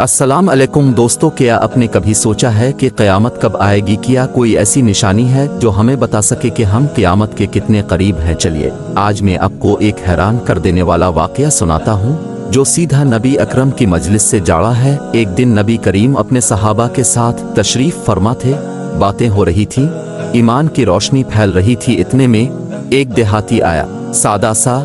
अस्सलाम अलैकुम दोस्तों, क्या आपने कभी सोचा है कि क़यामत कब आएगी? क्या कोई ऐसी निशानी है जो हमें बता सके कि हम क़यामत के कितने करीब हैं? चलिए आज मैं आपको एक हैरान कर देने वाला वाक़या सुनाता हूँ जो सीधा नबी अकरम की मजलिस से जुड़ा है। एक दिन नबी करीम अपने सहाबा के साथ तशरीफ फरमा थे। बातें हो रही थी, ईमान की रोशनी फैल रही थी। इतने में एक देहाती आया, सादा सा,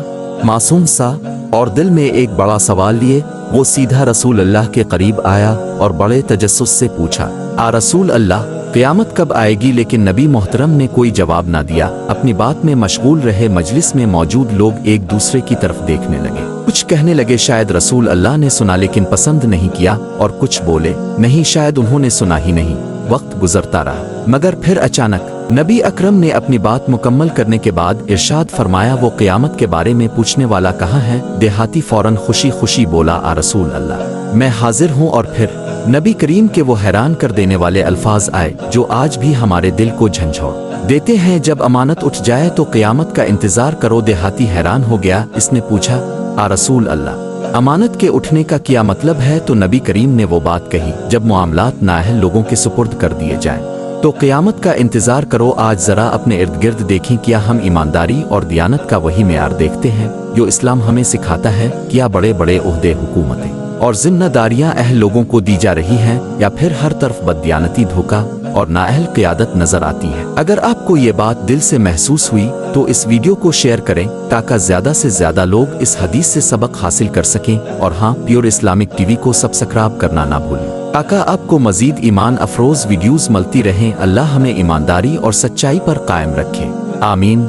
मासूम सा, और दिल में एक बड़ा सवाल लिए वो सीधा रसूल अल्लाह के करीब आया और बड़े तजस्सुस से पूछा, आ रसूल अल्लाह, क़यामत कब आएगी? लेकिन नबी मोहतरम ने कोई जवाब ना दिया। अपनी बात में मशगूल रहे। मजलिस में मौजूद लोग एक दूसरे की तरफ देखने लगे। कुछ कहने लगे शायद रसूल अल्लाह ने सुना लेकिन पसंद नहीं किया, और कुछ बोले नहीं, शायद उन्होंने सुना ही नहीं। वक्त गुजरता रहा, मगर फिर अचानक नबी अकरम ने अपनी बात मुकम्मल करने के बाद इरशाद फरमाया, वो क़यामत के बारे में पूछने वाला कहाँ है? देहाती फौरन खुशी खुशी बोला, आ रसूल अल्लाह, मैं हाजिर हूँ। और फिर नबी करीम के वो हैरान कर देने वाले अल्फाज आए जो आज भी हमारे दिल को झंझोड़ देते हैं, जब अमानत उठ जाए तो क़यामत का इंतजार करो। देहाती हैरान हो गया। इसने पूछा, आ रसूल अल्लाह, अमानत के उठने का क्या मतलब है? तो नबी करीम ने वो बात कही, जब मामलात नाअहल लोगों के सुपुर्द कर दिए जाएं तो क़यामत का इंतजार करो। आज जरा अपने इर्द गिर्द देखें, क्या हम ईमानदारी और दियानत का वही मेयार देखते हैं जो इस्लाम हमें सिखाता है? क्या बड़े बड़े ओहदे, हुकूमतें और जिम्मेदारियां अहल लोगों को दी जा रही हैं, या फिर हर तरफ बददियानती, धोखा और नाअहल क़यादत नजर आती है? अगर आपको ये बात दिल से महसूस हुई तो इस वीडियो को शेयर करें ताकि ज़्यादा से ज़्यादा लोग इस हदीस से सबक हासिल कर सकें। और हाँ, प्योर इस्लामिक टीवी को सब्सक्राइब करना ना भूलें ताकि आपको मजीद ईमान अफरोज वीडियोस मिलती रहें। अल्लाह हमें ईमानदारी और सच्चाई पर कायम रखे। आमीन।